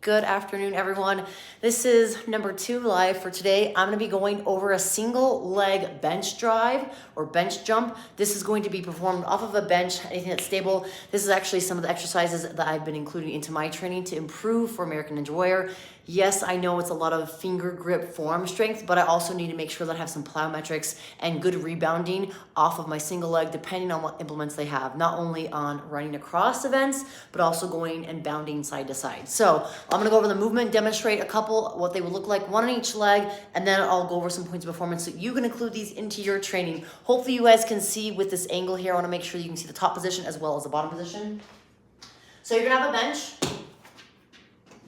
Good afternoon, everyone. This is number 2 live for today. I'm going to be going over a single leg bench drive or bench jump. This is going to be performed off of a bench, anything that's stable. This is actually some of the exercises that I've been including into my training to improve for American Ninja Warrior. Yes, I know it's a lot of finger grip forearm strength, but I also need to make sure that I have some plyometrics and good rebounding off of my single leg, depending on what implements they have, not only on running across events, but also going and bounding side to side. So I'm gonna go over the movement, demonstrate a couple, what they would look like, one on each leg, and then I'll go over some points of performance so you can include these into your training. Hopefully you guys can see with this angle here. I wanna make sure you can see the top position as well as the bottom position. So you're gonna have a bench,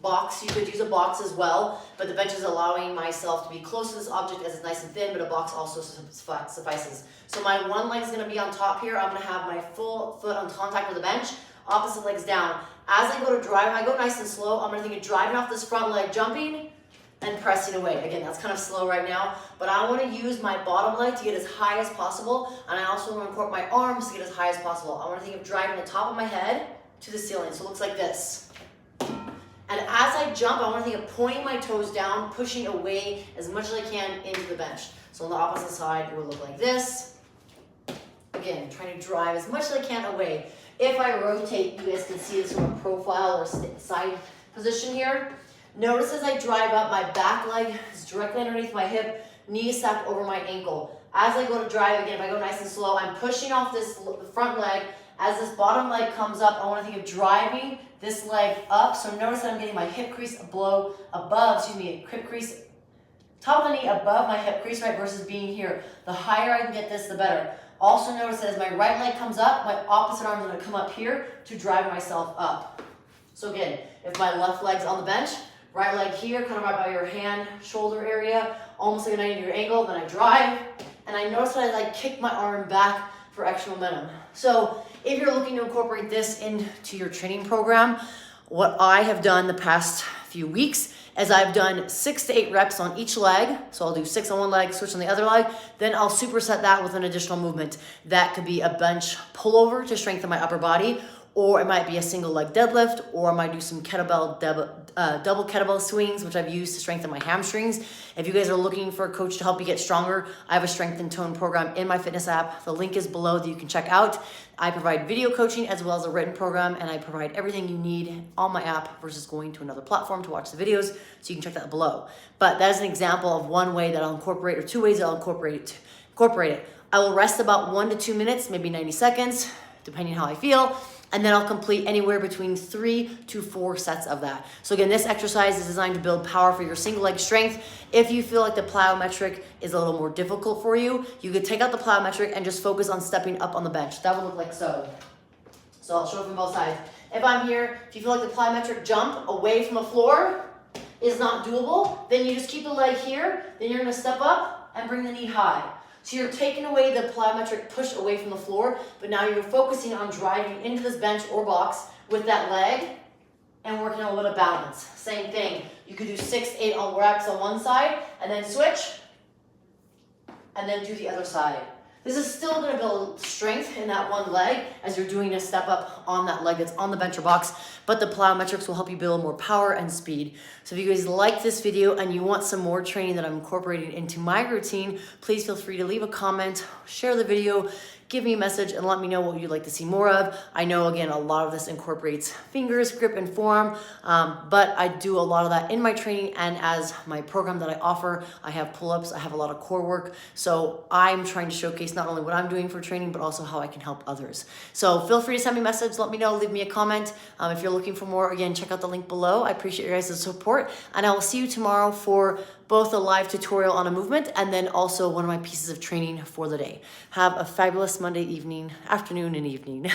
box. You could use a box as well, but the bench is allowing myself to be close to this object as it's nice and thin, but a box also suffices. So my one leg is gonna be on top here. I'm gonna have my full foot on contact with the bench, opposite leg's down. As I go to drive, I go nice and slow. I'm gonna think of driving off this front leg, jumping and pressing away. Again, that's kind of slow right now, but I wanna use my bottom leg to get as high as possible, and I also wanna incorporate my arms to get as high as possible. I wanna think of driving the top of my head to the ceiling, so it looks like this. And as I jump, I want to think of pointing my toes down, pushing away as much as I can into the bench. So on the opposite side, it would look like this. Again, trying to drive as much as I can away. If I rotate, you guys can see this from a profile or side position here. Notice as I drive up, my back leg is directly underneath my hip, knee stacked over my ankle. As I go to drive, again, if I go nice and slow, I'm pushing off this front leg. As this bottom leg comes up, I want to think of driving this leg up. So notice that I'm getting my hip crease hip crease, top of the knee above my hip crease, right, versus being here. The higher I can get this, the better. Also notice that as my right leg comes up, my opposite arm is going to come up here to drive myself up. So again, if my left leg's on the bench, right leg here, kind of right by your hand, shoulder area, almost like a 90-degree angle, then I drive, and I notice that I kick my arm back for extra momentum. So if you're looking to incorporate this into your training program, what I have done the past few weeks is I've done 6 to 8 reps on each leg. So I'll do 6 on one leg, switch on the other leg. Then I'll superset that with an additional movement. That could be a bench pullover to strengthen my upper body, or it might be a single leg deadlift, or I might do some double kettlebell swings, which I've used to strengthen my hamstrings. If you guys are looking for a coach to help you get stronger, I have a strength and tone program in my fitness app. The link is below that you can check out. I provide video coaching as well as a written program, and I provide everything you need on my app versus going to another platform to watch the videos, so you can check that below. But that is an example of one way that I'll incorporate, or 2 ways that I'll incorporate it. I will rest about 1 to 2 minutes, maybe 90 seconds, depending on how I feel. And then I'll complete anywhere between 3 to 4 sets of that. So again, this exercise is designed to build power for your single leg strength. If you feel like the plyometric is a little more difficult for you, you could take out the plyometric and just focus on stepping up on the bench. That would look like so. So I'll show it from both sides. If I'm here, if you feel like the plyometric jump away from the floor is not doable, then you just keep the leg here, then you're gonna step up and bring the knee high. So you're taking away the plyometric push away from the floor, but now you're focusing on driving into this bench or box with that leg and working on a little bit of balance. Same thing. You could do 6 to 8 reps on one side and then switch and then do the other side. This is still going to build strength in that one leg as you're doing a step up on that leg that's on the bench or box, but the plyometrics will help you build more power and speed. So if you guys like this video and you want some more training that I'm incorporating into my routine, please feel free to leave a comment, share the video, give me a message, and let me know what you'd like to see more of. I know, again, a lot of this incorporates fingers, grip, and forearm, but I do a lot of that in my training, and as my program that I offer, I have pull-ups, I have a lot of core work, so I'm trying to showcase not only what I'm doing for training, but also how I can help others. So feel free to send me a message, let me know, leave me a comment. If you're looking for more, again, check out the link below. I appreciate your guys' support, and I will see you tomorrow for both a live tutorial on a movement and then also one of my pieces of training for the day. Have a fabulous Monday afternoon and evening.